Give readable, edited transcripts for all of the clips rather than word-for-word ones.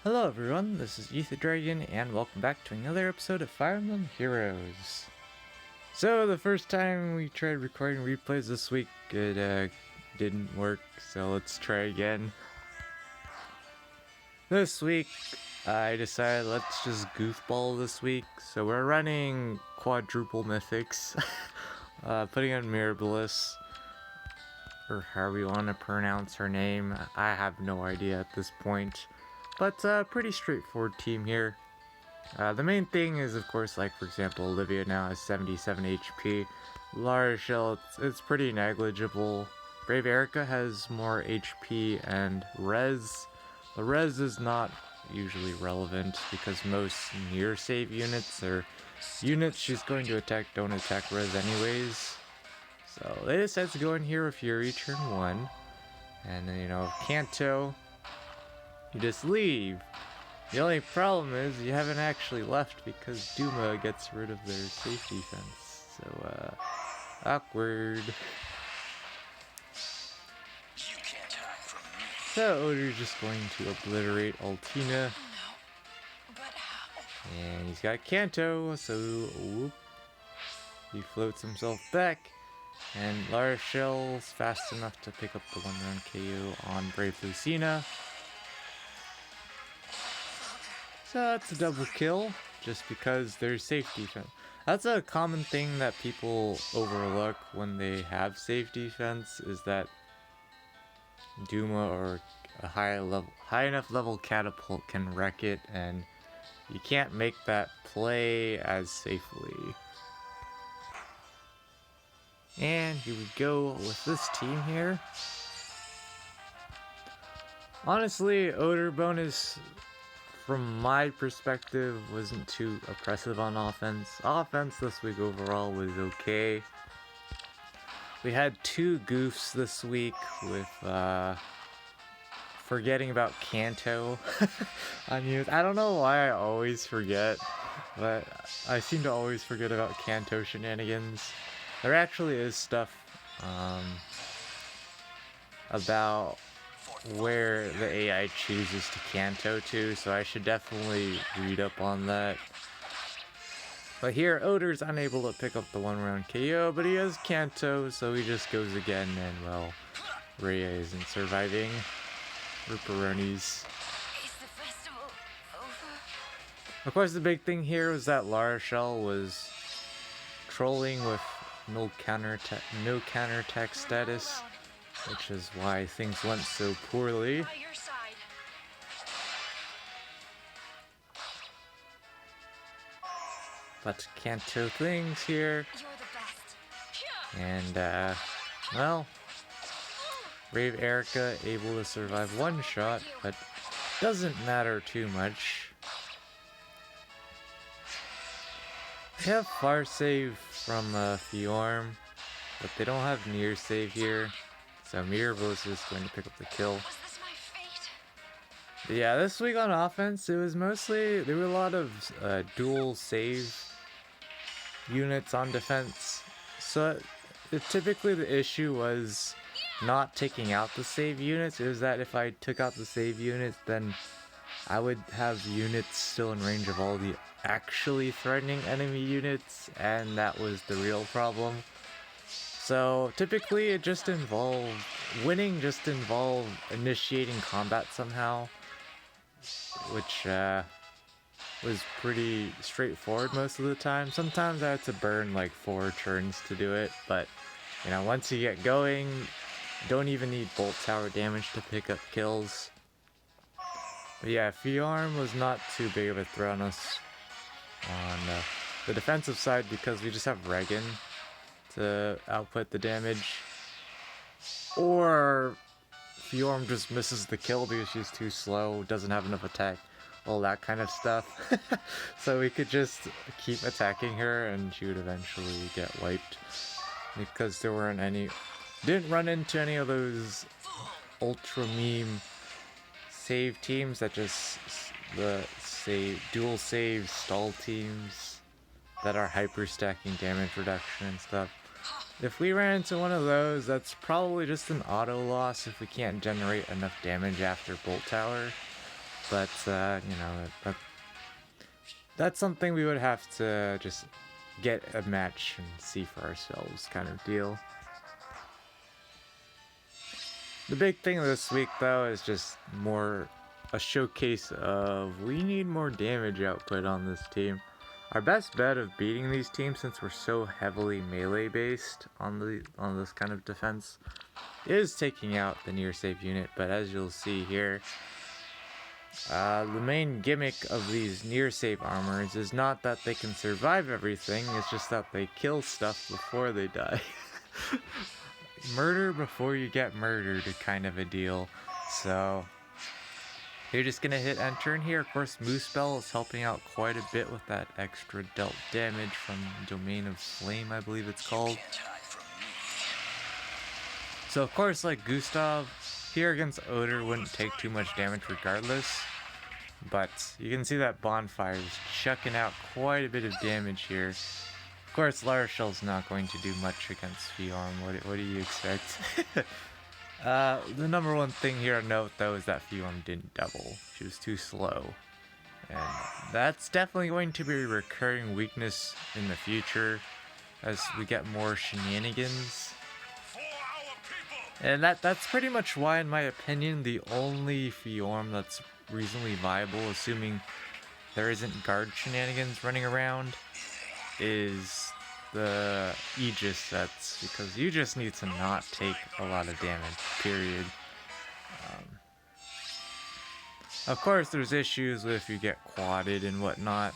Hello everyone, this is Dragon, and welcome back to another episode of Fire Emblem Heroes. So the first time we tried recording replays this week, it didn't work, so let's try again. This week, I decided let's just goofball this week, so we're running quadruple mythics, putting on Mirabilis, or however you want to pronounce her name. I have no idea at this point. But pretty straightforward team here. The main thing is, of course, like for example, Olivia now has 77 HP. Lara Shell, it's pretty negligible. Brave Erica has more HP and res. The res is not usually relevant because most near save units or units she's going to attack don't attack res anyways. So they decide to go in here with Fury turn 1. And then, Kanto, you just leave. The only problem is you haven't actually left because Duma gets rid of their safety fence. So, awkward. You can't hide from me. So Odor's just going to obliterate Altina. But how? And he's got Kanto, so whoop, he floats himself back. And Lara Shell's fast enough to pick up the 1-round KO on Brave Lucina. So that's a double kill, just because there's safety fence. That's a common thing that people overlook when they have safe defense, is that Duma or a high enough level catapult can wreck it, and you can't make that play as safely. And here we go with this team here. Honestly, Odor bonus, from my perspective, wasn't too oppressive on offense. Offense this week overall was okay. We had two goofs this week with forgetting about Kanto on youth. I don't know why I always forget, but I seem to always forget about Kanto shenanigans. There actually is stuff about where the AI chooses to Kanto to, so I should definitely read up on that. But here, Odor's unable to pick up the 1-round KO, but he has Kanto, so he just goes again, and well, Rhea isn't surviving. Ripperonis. Is the festival over? Of course, the big thing here was that Lara Shell was trolling with no counterattack status, which is why things went so poorly. By your side. But Kanto things here, You're the best. and well, Brave Erica able to survive one shot, but doesn't matter too much. They have far save from Fjorm, but they don't have near save here. So Mirabilis is going to pick up the kill. Was this my fate? But yeah, this week on offense, it was mostly, there were a lot of dual save units on defense. So typically the issue was not taking out the save units. It was that if I took out the save units, then I would have units still in range of all the actually threatening enemy units, and that was the real problem. So typically it just involved, winning just involved initiating combat somehow, which was pretty straightforward most of the time. Sometimes I had to burn like 4 turns to do it, but once you get going, you don't even need bolt tower damage to pick up kills. But yeah, Fjorm was not too big of a threat on us on the defensive side because we just have Regan to output the damage, or Fjorm just misses the kill because she's too slow, doesn't have enough attack, all that kind of stuff. So we could just keep attacking her and she would eventually get wiped because there weren't didn't run into any of those ultra meme save teams that just dual save stall teams that are hyper stacking damage reduction and stuff. If we ran into one of those, that's probably just an auto loss if we can't generate enough damage after Bolt Tower. But, you know, that's something we would have to just get a match and see for ourselves kind of deal. The big thing this week, though, is just more a showcase of we need more damage output on this team. Our best bet of beating these teams, since we're so heavily melee based on this kind of defense, is taking out the near save unit. But as you'll see here, the main gimmick of these near save armors is not that they can survive everything, it's just that they kill stuff before they die. Murder before you get murdered kind of a deal. So you're just gonna hit enter in here. Of course, Moose Bell is helping out quite a bit with that extra dealt damage from Domain of Flame, I believe it's called. So of course, like Gustav, here against Oder wouldn't take too much damage regardless. But you can see that Bonfire is chucking out quite a bit of damage here. Of course, La Rochelle's not going to do much against Fjorm. What do you expect? The number one thing here to note, though, is that Fjorm didn't double. She was too slow. And that's definitely going to be a recurring weakness in the future as we get more shenanigans. And that's pretty much why, in my opinion, the only Fjorm that's reasonably viable, assuming there isn't guard shenanigans running around, is the Aegis sets, because you just need to not take a lot of damage, period. Of course, there's issues with if you get quadded and whatnot,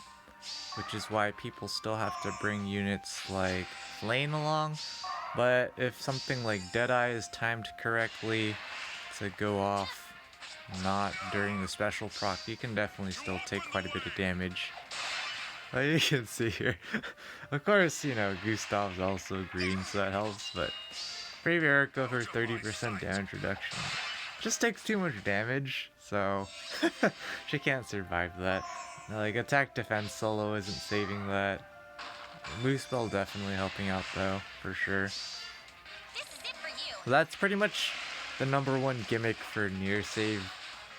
which is why people still have to bring units like Flame along. But if something like Deadeye is timed correctly to go off not during the special proc, you can definitely still take quite a bit of damage. Like you can see here. Of course, you know, Gustav's also green, so that helps, but Brave Erica for 30% damage reduction just takes too much damage, so she can't survive that. Like, attack defense solo isn't saving that. Moose Bell definitely helping out though, for sure. This is it for you. So that's pretty much the number one gimmick for near save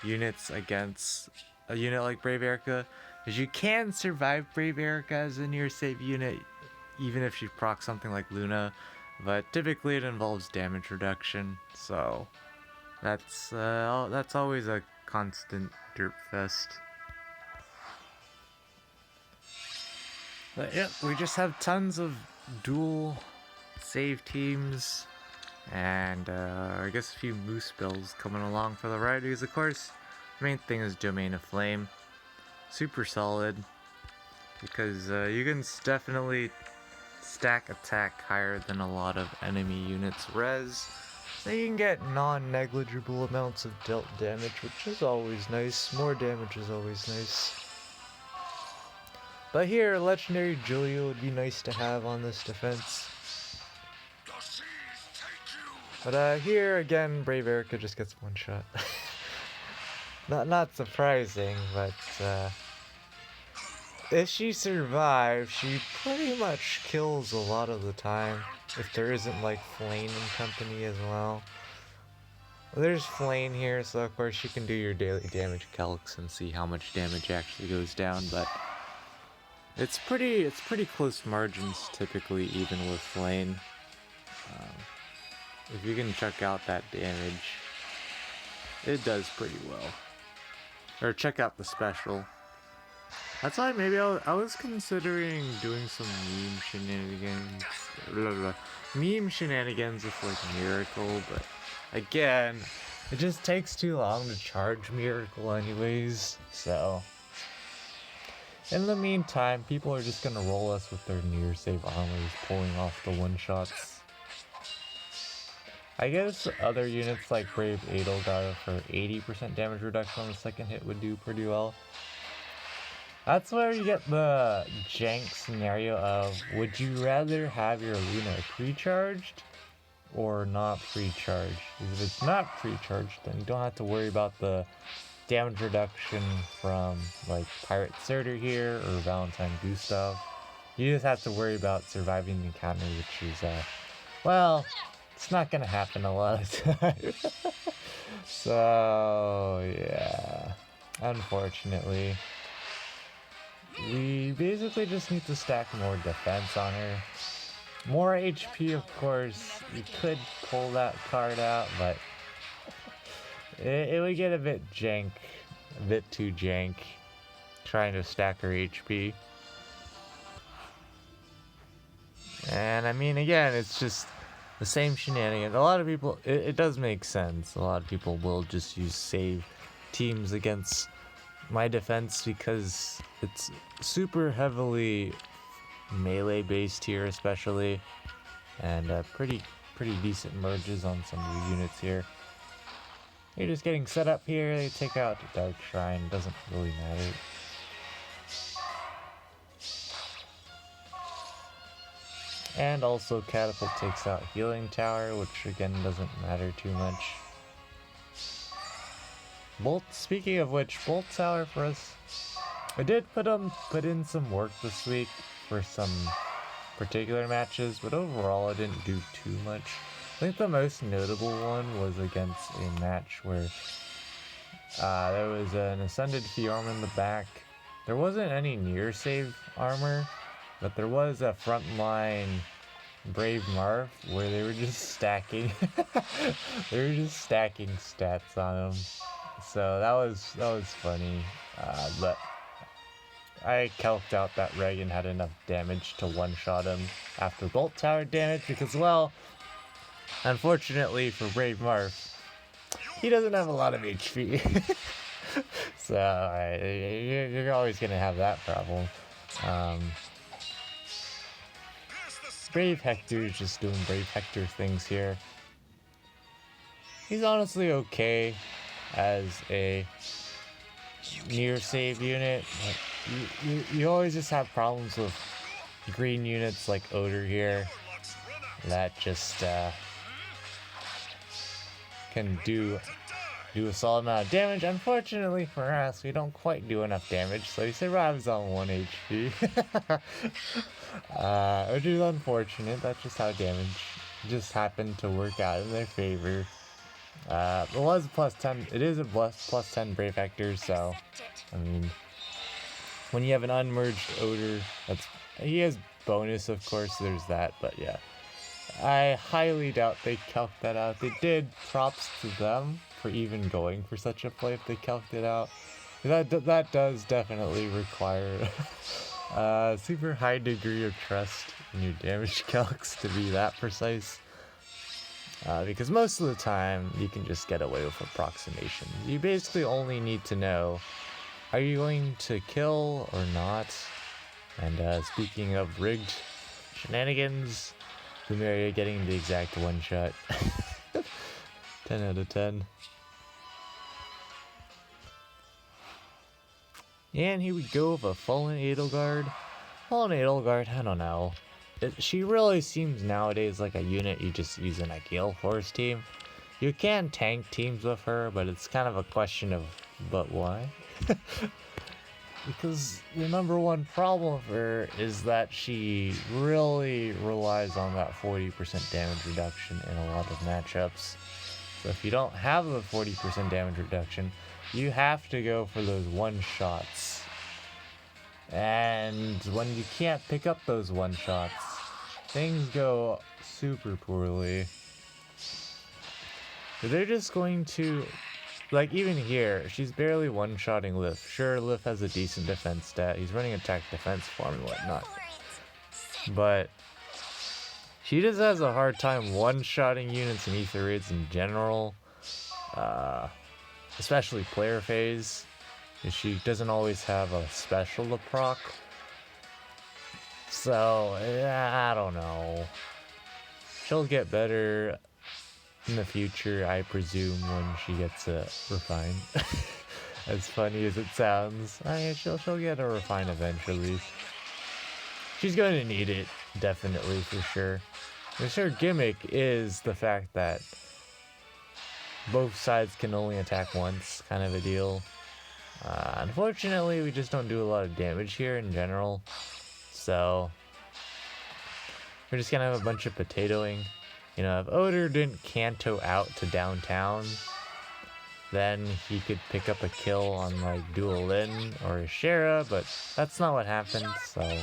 units against a unit like Brave Erica, is you can survive Brave Erica as a near save unit even if you proc something like Luna, but typically it involves damage reduction, so that's always a constant derp fest. But yeah, we just have tons of dual save teams, and I guess a few Moose Bells coming along for the ride, because of course the main thing is Domain of Flame. Super solid, because you can definitely stack attack higher than a lot of enemy units res, so you can get non-negligible amounts of dealt damage, which is always nice. More damage is always nice. But here, Legendary Julia would be nice to have on this defense. But here, again, Brave Erica just gets one shot. Not surprising, but if she survives, she pretty much kills a lot of the time, if there isn't like Flame in company as well. There's Flame here, so of course you can do your daily damage calcs and see how much damage actually goes down, but it's pretty close margins typically, even with Flame. If you can check out that damage, it does pretty well. Or check out the special. That's why maybe I was considering doing some meme shenanigans with like Miracle, but again, it just takes too long to charge Miracle anyways, so in the meantime, people are just gonna roll us with their near save armors, pulling off the one-shots. I guess other units like Brave Edelgard for 80% damage reduction on the second hit would do pretty well. That's where you get the jank scenario of, would you rather have your Luna pre-charged or not pre-charged? Because if it's not pre-charged, then you don't have to worry about the damage reduction from like Pirate Surtur here or Valentine Gustav. You just have to worry about surviving the encounter, which is, well, it's not gonna happen a lot of times. So, yeah. unfortunately. We basically just need to stack more defense on her. More HP, of course. You could pull that card out, but it would get a bit jank, a bit too jank, trying to stack her HP. And I mean, again, it's just the same shenanigans. A lot of people, it does make sense. A lot of people will just use save teams against my defense because it's super heavily melee based here, especially, and pretty decent merges on some of the units here. You're just getting set up here. They take out the Dark Shrine. Doesn't really matter. And also Catapult takes out Healing Tower, which again doesn't matter too much. Bolt, speaking of which, Bolt Tower for us, I did put in some work this week for some particular matches, but overall I didn't do too much. I think the most notable one was against a match where there was an Ascended Fiorm in the back. There wasn't any near save armor, but there was a frontline Brave Marv where they were just stacking they were just stacking stats on him. So that was funny. But I calced out that Reagan had enough damage to one-shot him after Bolt Tower damage because, well, unfortunately for Brave Marv, he doesn't have a lot of HP. So you're always going to have that problem. Brave Hector is just doing Brave Hector things here. He's honestly okay as a near save unit. You always just have problems with green units like Odor here that just can do a solid amount of damage. Unfortunately for us, we don't quite do enough damage, so he survives on 1 HP. Which is unfortunate. That's just how damage just happened to work out in their favor. It was a +10. It is a +10 Brave Hector, so I mean, when you have an unmerged Odor, he has bonus, of course. There's that, but yeah, I highly doubt they calced that out. They did. Props to them for even going for such a play if they calced it out. That does definitely require a super high degree of trust in your damage calcs to be that precise. Because most of the time, you can just get away with approximation. You basically only need to know, are you going to kill or not? And speaking of rigged shenanigans, Lumeria getting the exact one-shot. 10 out of 10. And here we go with a Fallen Edelgard. Fallen Edelgard, I don't know. She really seems nowadays like a unit you just use in a Gale Force team. You can tank teams with her, but it's kind of a question of, but why? Because the number one problem with her is that she really relies on that 40% damage reduction in a lot of matchups. So if you don't have the 40% damage reduction, you have to go for those one-shots. And when you can't pick up those one-shots, things go super poorly. They're just going to, like, even here, she's barely one-shotting Lif. Sure, Lif has a decent defense stat. He's running attack defense form and whatnot. But she just has a hard time one-shotting units and ether raids in general. Especially player phase. She doesn't always have a special to proc. So, I don't know. She'll get better in the future, I presume, when she gets refined. As funny as it sounds. She'll get a refine eventually. She's going to need it, definitely, for sure. Her gimmick is the fact that both sides can only attack once, kind of a deal. Unfortunately, we just don't do a lot of damage here in general. So, we're just gonna have a bunch of potatoing. You know, if Odor didn't canto out to downtown, then he could pick up a kill on like Dual Lin or Shara, but that's not what happened, so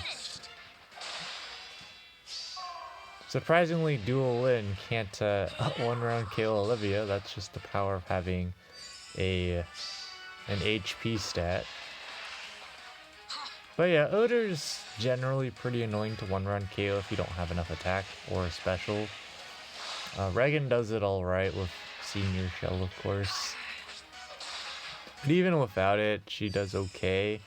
surprisingly Dual Lin can't one round KO Olivia. That's just the power of having an HP stat. But yeah, Odor's generally pretty annoying to one-run KO if you don't have enough attack or special. Regan does it alright with Senior Shell, of course. But even without it, she does okay.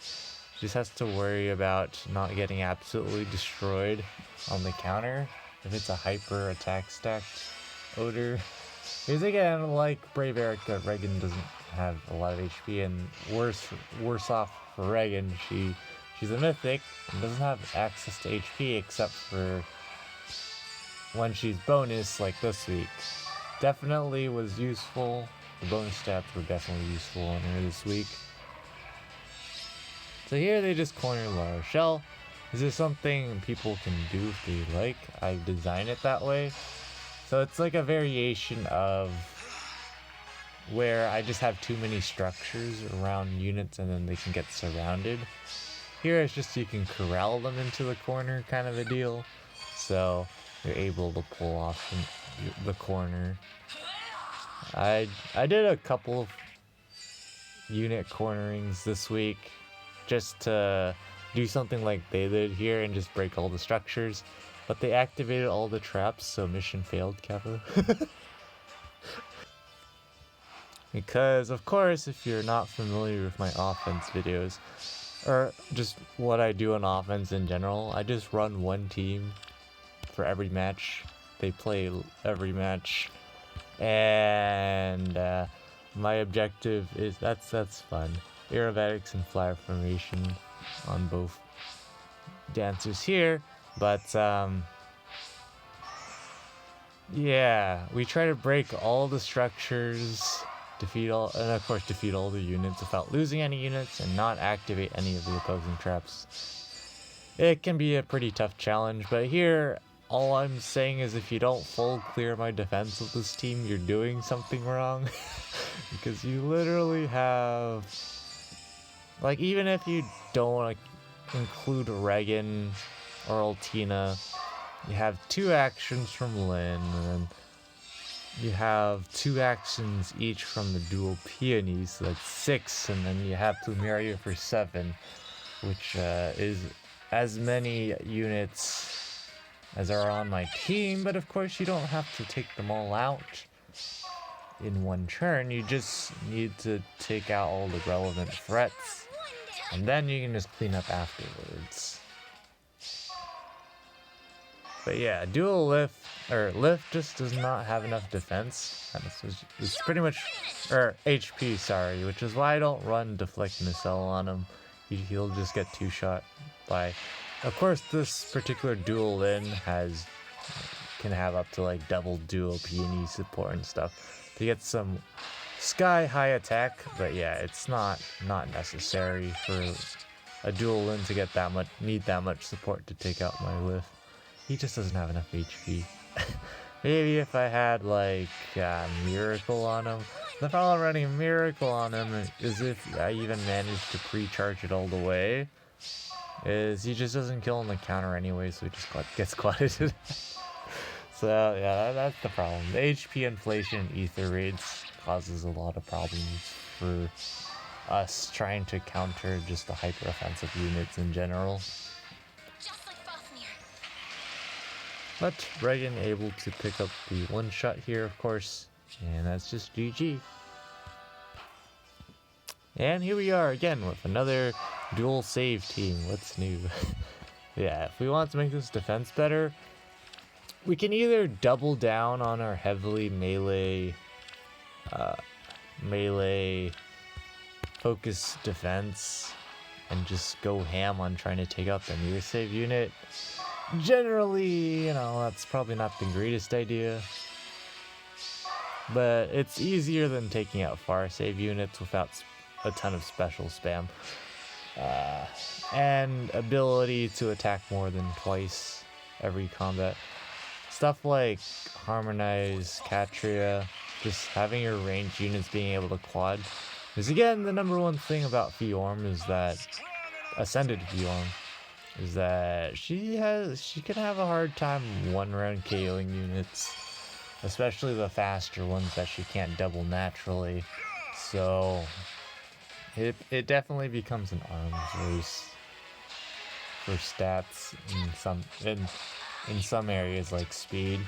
She just has to worry about not getting absolutely destroyed on the counter if it's a hyper attack stacked Odor. Because again, like Brave Erica, Regan doesn't have a lot of HP, and worse off for Regan, she's a mythic and doesn't have access to HP except for when she's bonus like this week. Definitely was useful. The bonus stats were definitely useful on her this week. So here they just corner La Rochelle. This is something people can do if they like. I designed it that way. So it's like a variation of where I just have too many structures around units and then they can get surrounded. Here it's just you can corral them into the corner kind of a deal. So you're able to pull off from the corner. I did a couple of unit cornerings this week just to do something like they did here and just break all the structures. But they activated all the traps, so mission failed, Kappa. Because, of course, if you're not familiar with my offense videos, or just what I do on offense in general, I just run one team for every match. They play every match. And my objective is, that's fun. Aerobatics and flyer formation on both dancers here. But, yeah, we try to break all the structures, defeat all the units without losing any units and not activate any of the opposing traps. It can be a pretty tough challenge, but here, all I'm saying is if you don't full clear my defense with this team, you're doing something wrong. Because you literally have, like, even if you don't include Regan or Altina, you have 2 actions from Lin, and then you have 2 actions each from the dual peonies, so that's 6, and then you have Plumeria for 7, which is as many units as are on my team, but of course you don't have to take them all out in one turn. You just need to take out all the relevant threats, and then you can just clean up afterwards. But yeah, dual lift just does not have enough defense. It's pretty much, or HP, sorry, which is why I don't run deflect missile on him. He'll just get 2-shot by. Of course, this particular dual Lin can have up to like double dual peony support and stuff to get some sky high attack. But yeah, it's not necessary for a dual Lin to get need that much support to take out my lift. He just doesn't have enough HP. Maybe if I had like Miracle on him. The problem running Miracle on him is if I even manage to pre-charge it all the way, is he just doesn't kill on the counter anyway, so he just gets quieted. So yeah, that's the problem. The HP inflation in ether raids causes a lot of problems for us trying to counter just the hyper offensive units in general. But Regan able to pick up the 1-shot here, of course, and that's just GG. And here we are again with another dual save team. What's new? Yeah, if we want to make this defense better, we can either double down on our heavily melee focus defense and just go ham on trying to take out the near save unit. Generally, that's probably not the greatest idea, but it's easier than taking out far save units without a ton of special spam. And ability to attack more than twice every combat. Stuff like Harmonize, Catria, just having your ranged units being able to quad. Because again, the number one thing about Fjorm is that Ascended Fjorm is that she can have a hard time one round KOing units, especially the faster ones that she can't double naturally. So it definitely becomes an arms race for stats in some areas like speed.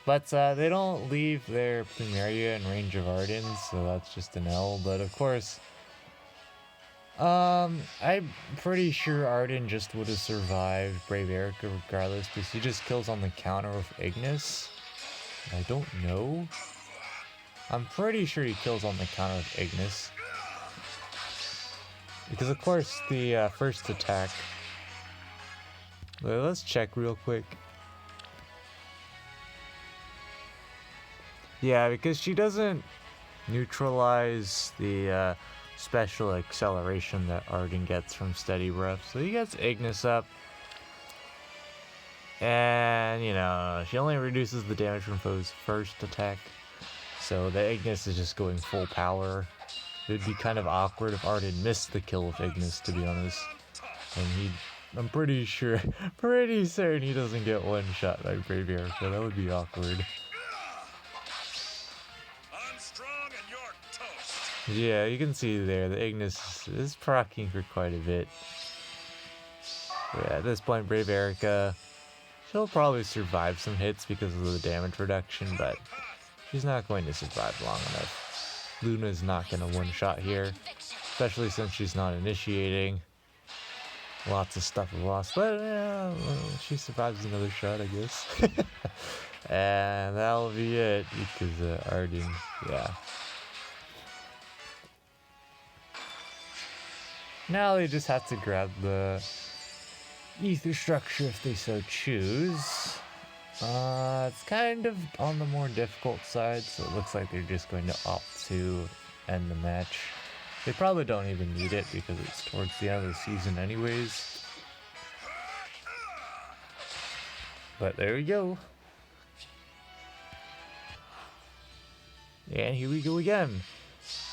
But they don't leave their Plumeria in range of Arden, so that's just an L. But of course, I'm pretty sure Arden just would have survived Brave Erica regardless, because he just kills on the counter with Ignis. I don't know. I'm pretty sure he kills on the counter with Ignis. Because of course the first attack... Let's check real quick. Yeah, because she doesn't neutralize the special acceleration that Arden gets from Steady Breath. So he gets Ignis up. And, you know, she only reduces the damage from foe's first attack. So the Ignis is just going full power. It would be kind of awkward if Arden missed the kill with Ignis, to be honest. And I'm pretty certain he doesn't get one shot by Brave Erica. That would be awkward. Yeah, you can see there, the Ignis is proccing for quite a bit. Yeah, at this point, Brave Erica, she'll probably survive some hits because of the damage reduction, but she's not going to survive long enough. Luna's not going to one-shot here, especially since she's not initiating. Lots of stuff is lost, but well, she survives another shot, I guess. And that'll be it, because Arden, yeah. Now they just have to grab the ether structure if they so choose. It's kind of on the more difficult side, so it looks like they're just going to opt to end the match. They probably don't even need it because it's towards the end of the season anyways. But there we go. And here we go again.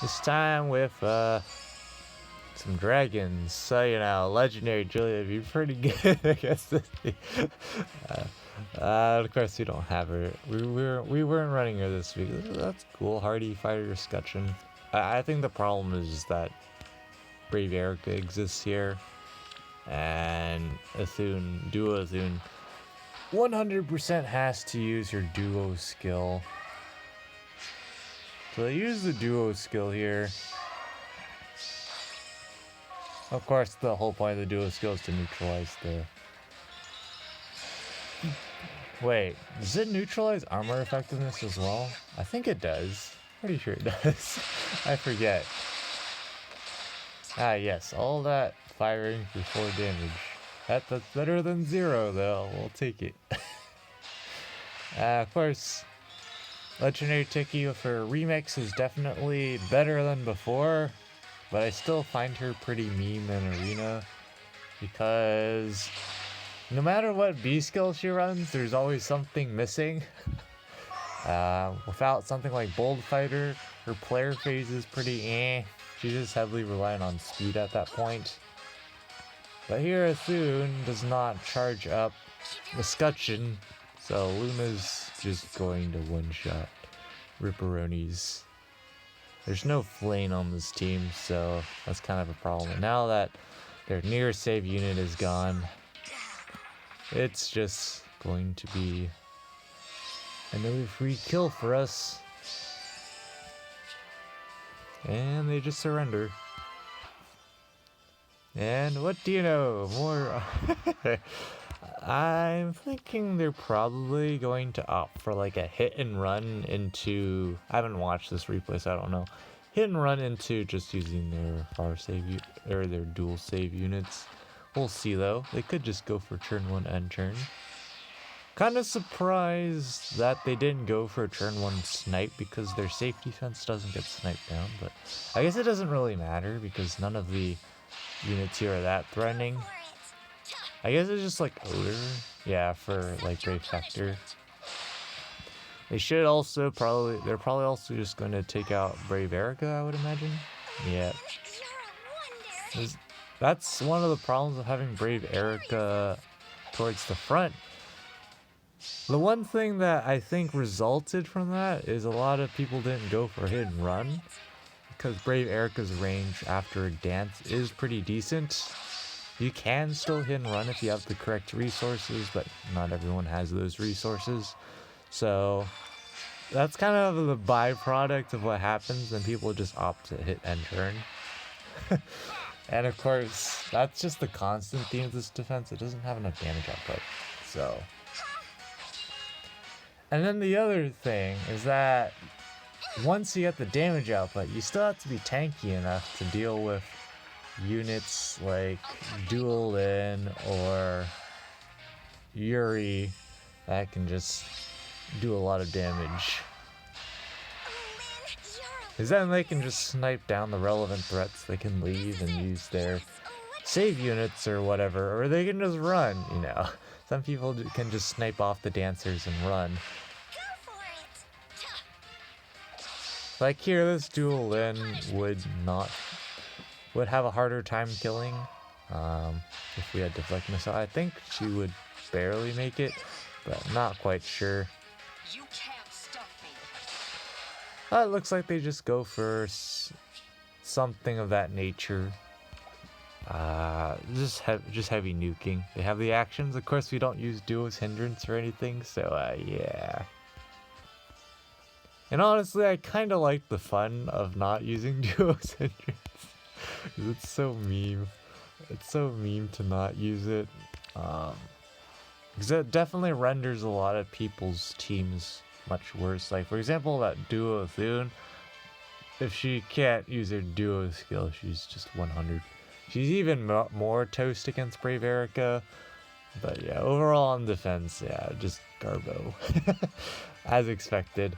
This time with some dragons. So, you know, legendary Julia would be pretty good against this thing. Of course, we don't have her. We weren't running her this week. That's cool. Hardy fighter escutcheon. I think the problem is that Brave Erica exists here, and Athun, Duo Athun, 100% has to use her duo skill. So they use the duo skill here. Of course, the whole point of the duo skill is to neutralize the... Wait, does it neutralize armor effectiveness as well? I think it does. Pretty sure it does. I forget. Ah, yes, all that firing for 4 damage. That's better than 0, though. We'll take it. Of course, Legendary Tiki with her remix is definitely better than before, but I still find her pretty meme in Arena because no matter what B skill she runs, there's always something missing. Without something like Bold Fighter, her player phase is pretty eh. She's just heavily reliant on speed at that point. But here Athun does not charge up the Scutcheon, so Luna's just going to one-shot Ripperonis. There's no Flame on this team, so that's kind of a problem. And now that their nearest save unit is gone, it's just going to be another free kill for us. And they just surrender. And what do you know? More... I'm thinking they're probably going to opt for like a hit and run into... I haven't watched this replay, so I don't know. Hit and run into just using their far save or their dual save units. We'll see though. They could just go for turn 1 and turn. Kind of surprised that they didn't go for a turn 1 snipe because their safe defense doesn't get sniped down, but I guess it doesn't really matter because none of the units here are that threatening. I guess it's just like Odor, yeah, for like Brave Hector. They should they're probably also just going to take out Brave Erica, I would imagine. Yeah. You're a wonder. That's one of the problems of having Brave Erica towards the front. The one thing that I think resulted from that is a lot of people didn't go for hit and run, because Brave Erica's range after a dance is pretty decent. You can still hit and run if you have the correct resources, but not everyone has those resources. So that's kind of the byproduct of what happens when people just opt to hit and turn. And of course, that's just the constant theme of this defense. It doesn't have enough damage output. So. And then the other thing is that once you get the damage output, you still have to be tanky enough to deal with units like Dual Lin or Yuri that can just do a lot of damage. Because then they can just snipe down the relevant threats. They can leave and use their save units or whatever, or they can just run, you know. Some people can just snipe off the dancers and run. Like here, this Dual Lin would have a harder time killing if we had deflect missile. I think she would barely make it, but not quite sure. You can't stop me. It looks like they just go for something of that nature. Just heavy nuking. They have the actions. Of course, we don't use Duo's hindrance or anything, so yeah. And honestly, I kind of like the fun of not using Duo's hindrance. It's so meme. It's so meme to not use it. Because it definitely renders a lot of people's teams much worse. Like, for example, that Duo Thune, if she can't use her Duo skill, she's just 100. She's even more toast against Brave Erica. But yeah, overall on defense, yeah, just Garbo. As expected.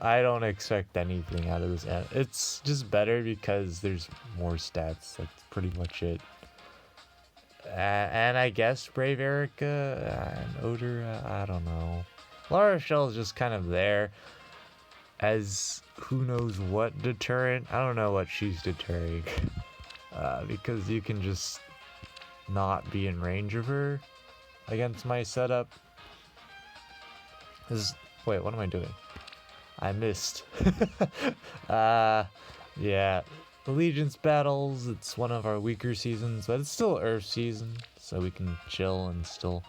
I don't expect anything out of this. It's just better because there's more stats. That's pretty much it. And I guess Brave Erica and Odor, I don't know. Lara Shell's just kind of there as who knows what deterrent. I don't know what she's deterring. Because you can just not be in range of her against my setup. Wait, what am I doing? I missed. Yeah. Allegiance battles, it's one of our weaker seasons, but it's still Earth season, so we can chill and still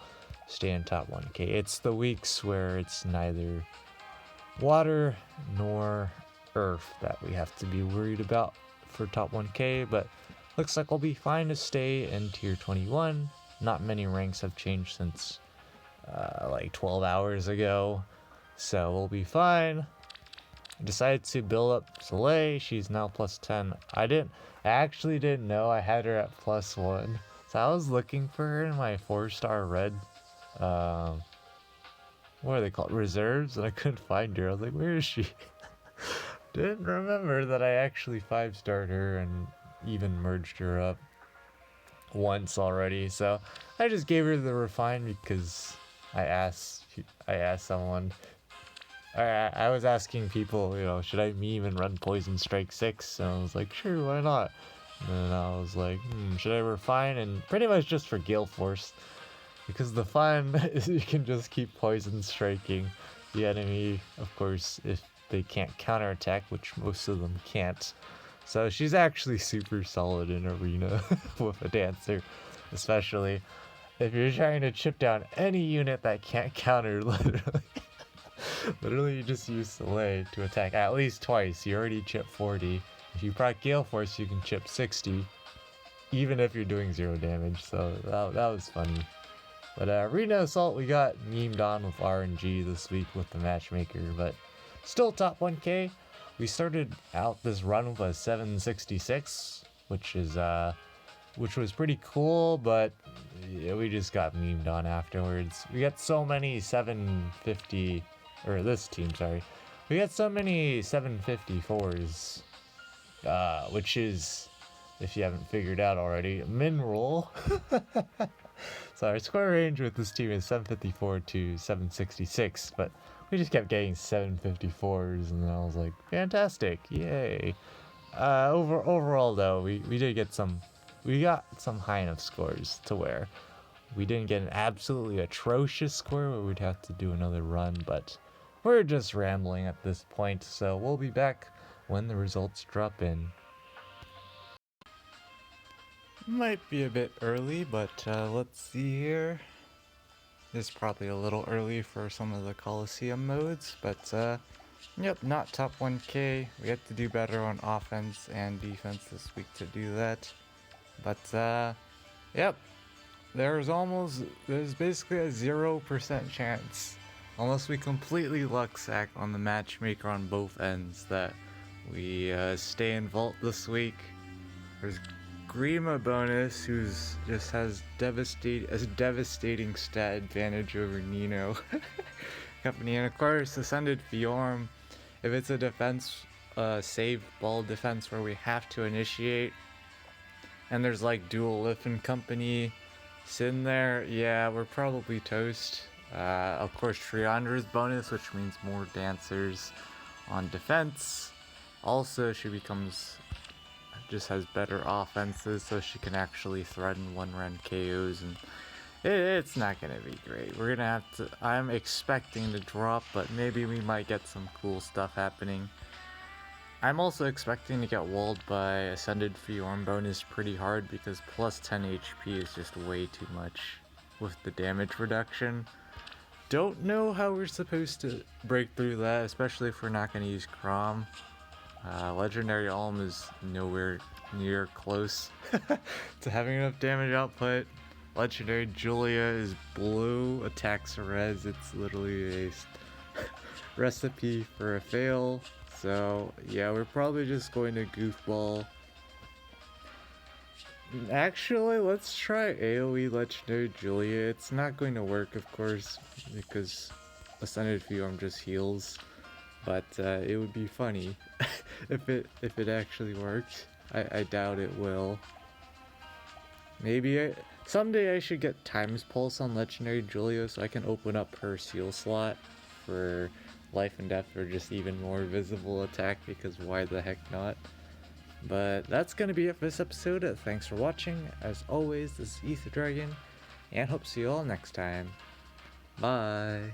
stay in top 1k. It's the weeks where it's neither water nor Earth that we have to be worried about for top 1k, but looks like we'll be fine to stay in tier 21. Not many ranks have changed since like 12 hours ago, so we'll be fine. I decided to build up Soleil. She's now plus 10. I actually didn't know I had her at plus 1. So I was looking for her in my 4-star red, what are they called? Reserves, and I couldn't find her. I was like, where is she? Didn't remember that I actually 5-starred her and even merged her up once already. So I just gave her the refine because I asked someone. I was asking people, you know, should I meme and run Poison Strike 6? And I was like, sure, why not? And then I was like, should I refine? And pretty much just for Gale Force. Because the fun is you can just keep Poison Striking the enemy, of course, if they can't counterattack, which most of them can't. So she's actually super solid in Arena with a Dancer, especially if you're trying to chip down any unit that can't counter, literally. Literally, you just use Soleil to attack at least twice. You already chipped 40. If you proc Gale Force, you can chip 60, even if you're doing 0 damage. So that was funny. But Arena Assault, we got memed on with RNG this week with the matchmaker, but still top 1k. We started out this run with a 766, which was pretty cool, but yeah, we just got memed on afterwards. We got so many 750. Or this team, sorry. We got so many 754s, which is, if you haven't figured out already, min roll. So our score range with this team is 754 to 766, but we just kept getting 754s, and I was like, fantastic, yay. Overall though, we did get some, we got some high enough scores to where we didn't get an absolutely atrocious score where we'd have to do another run, but we're just rambling at this point, so we'll be back when the results drop in. Might be a bit early, but let's see here. It's probably a little early for some of the Coliseum modes, but yep, not top 1k. We have to do better on offense and defense this week to do that. But yep, there's basically a 0% chance, unless we completely luck sack on the matchmaker on both ends, that we stay in vault this week. There's Grima bonus, who's just has a devastating stat advantage over Nino company, and of course Ascended Fjorm. If it's a defense, save ball defense where we have to initiate, and there's like dual Liffen company sitting there, yeah, we're probably toast. Of course Triandra's bonus, which means more dancers on defense. Also, she just has better offenses, so she can actually threaten one-run KOs, and it's not gonna be great. We're gonna have to, I'm expecting to drop, but maybe we might get some cool stuff happening. I'm also expecting to get walled by Ascended Fjorm bonus pretty hard, because plus 10 HP is just way too much with the damage reduction. Don't know how we're supposed to break through that, especially if we're not gonna use Crom. Legendary Alm is nowhere near close to having enough damage output. Legendary Julia is blue, attacks res, it's literally a recipe for a fail. So yeah, we're probably just going to goofball. Actually, let's try AoE Legendary Julia. It's not going to work, of course, because Ascended Fjorm just heals. But it would be funny if it actually worked. I doubt it will. Maybe someday I should get Times Pulse on Legendary Julia so I can open up her seal slot for life and death, or just even more visible attack, because why the heck not? But that's gonna be it for this episode. Thanks for watching. As always, this is Ether Dragon, and hope to see you all next time. Bye.